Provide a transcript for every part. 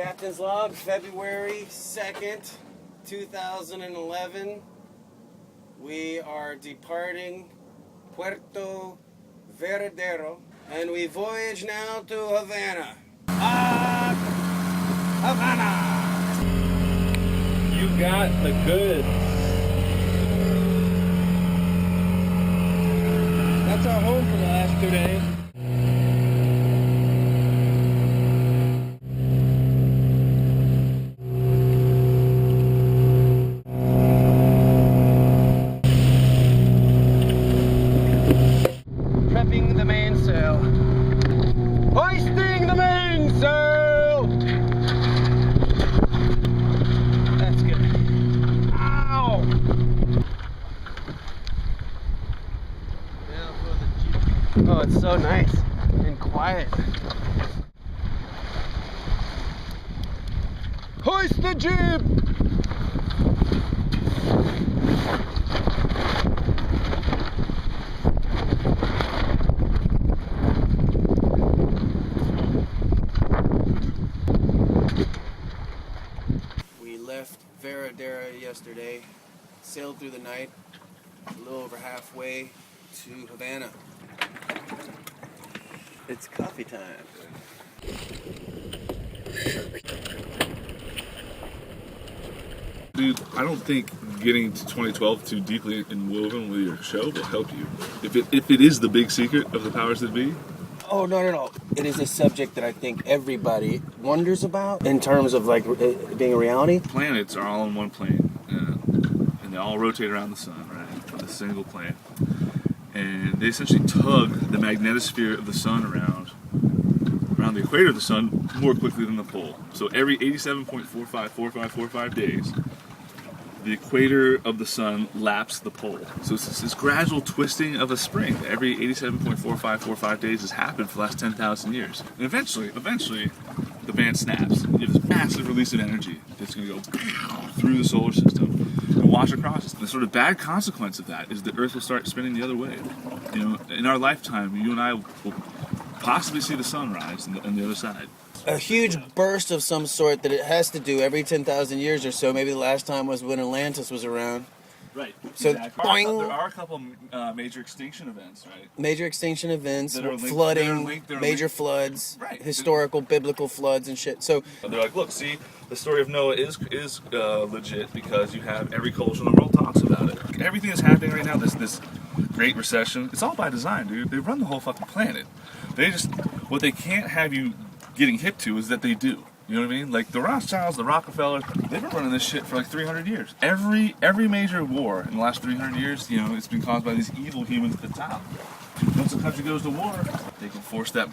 Captain's log, February 2nd, 2011. We are departing Puerto Veradero, and we voyage now to Havana. Havana! You got the goods. That's our home for the last 2 days. Prepping the mainsail. Hoisting the mainsail! That's good. Ow! Now for the Jeep. Oh, it's so nice and quiet. Hoist the Jeep! We left Veradero yesterday, sailed through the night, a little over halfway to Havana. It's coffee time. Dude, I don't think getting to 2012 too deeply inwoven with your show will help you. If it is the big secret of the powers that be. Oh, no. It is a subject that I think everybody wonders about in terms of like it being a reality. Planets are all on one plane, and they all rotate around the sun, right? On a single plane. And they essentially tug the magnetosphere of the sun around the equator of the sun more quickly than the pole. So every 87.454545 days, the equator of the sun laps the pole. So it's this gradual twisting of a spring. Every 87.4545 days has happened for the last 10,000 years. And eventually, the band snaps. You have this massive release of energy that's going to go through the solar system and wash across us. And the sort of bad consequence of that is the Earth will start spinning the other way. You know, in our lifetime, you and I will possibly see the sun rise on the other side. A huge burst of some sort that it has to do every 10,000 years or so. Maybe the last time was when Atlantis was around. Right. So exactly. boing. There are a couple major extinction events, right? Major extinction events, That are linked- flooding, they're major linked. floods, Right. historical, biblical floods and shit. So They're like, look, see, the story of Noah is legit because you have every culture in the world talks about it. Everything that's happening right now, this Great Recession, it's all by design, dude. They run the whole fucking planet. What they can't have you getting hip to is that they do. You know what I mean? Like the Rothschilds, the Rockefellers, they've been running this shit for like 300 years. Every major war in the last 300 years, you know, it's been caused by these evil humans at the top. Once a country goes to war, they can force that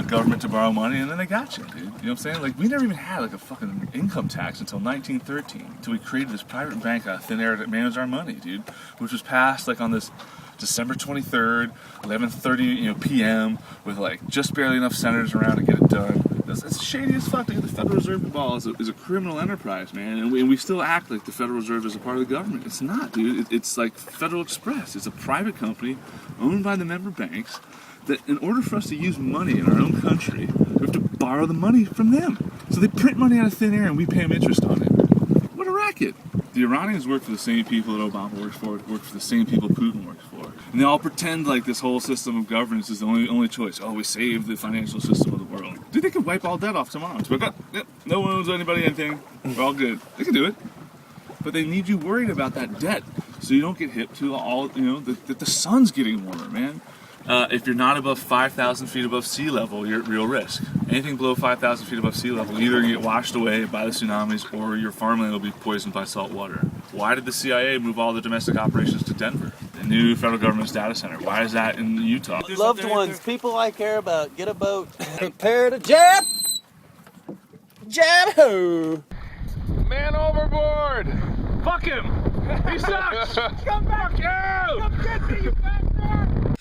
government to borrow money, and then they got you, dude. You know what I'm saying? Like, we never even had like a fucking income tax until 1913, until we created this private bank out of thin air that managed our money, dude, which was passed like on this December 23rd, 11:30 p.m. with like just barely enough senators around to get it done. It's shady as fuck. The Federal Reserve ball is a criminal enterprise, man, and we still act like the Federal Reserve is a part of the government. It's not, dude. It's like Federal Express. It's a private company owned by the member banks that in order for us to use money in our own country, we have to borrow the money from them. So they print money out of thin air and we pay them interest on it. What a racket. The Iranians work for the same people that Obama works for, work for the same people Putin works for. And they all pretend like this whole system of governance is the only choice. Oh, we save the financial system of the world. Dude, they could wipe all debt off tomorrow. It's like, no one owes anybody anything. We're all good. They can do it. But they need you worried about that debt so you don't get hip to all, that the sun's getting warmer, man. If you're not above 5,000 feet above sea level, you're at real risk. Anything below 5,000 feet above sea level, either you get washed away by the tsunamis or your farmland will be poisoned by salt water. Why did the CIA move all the domestic operations to Denver? The new federal government's data center. Why is that in Utah? loved ones, people I care about, get a boat. Prepare to jab! Jab ho! Man overboard! Fuck him! He sucks! Come back! Fuck you! Come get me, you bastard!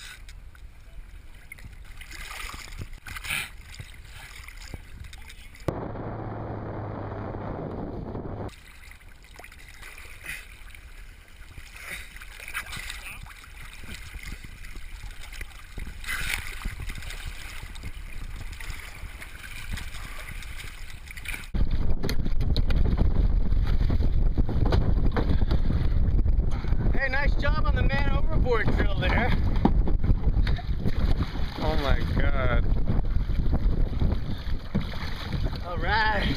All right.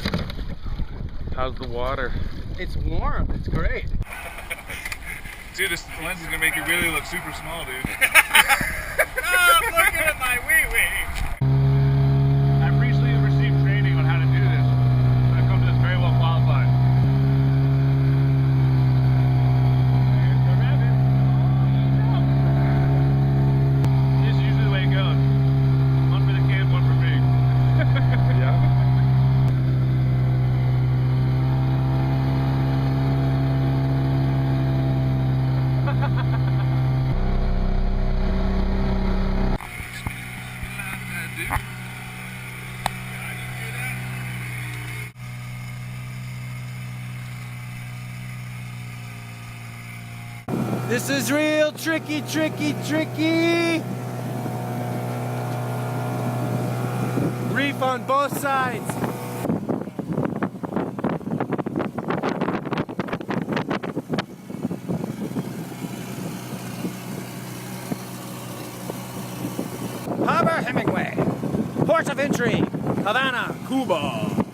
How's the water? It's warm. It's great. Dude, this lens is gonna make you really look super small, dude. I'm looking at my wee-wee. I've recently received training on how to do this. I've come to this very well qualified. There's the rabbit. This is usually the way it goes. One for the kid, one for me. Yeah. This is real tricky, tricky, tricky. Reef on both sides. Harbor Hemingway. Port of entry, Havana, Cuba.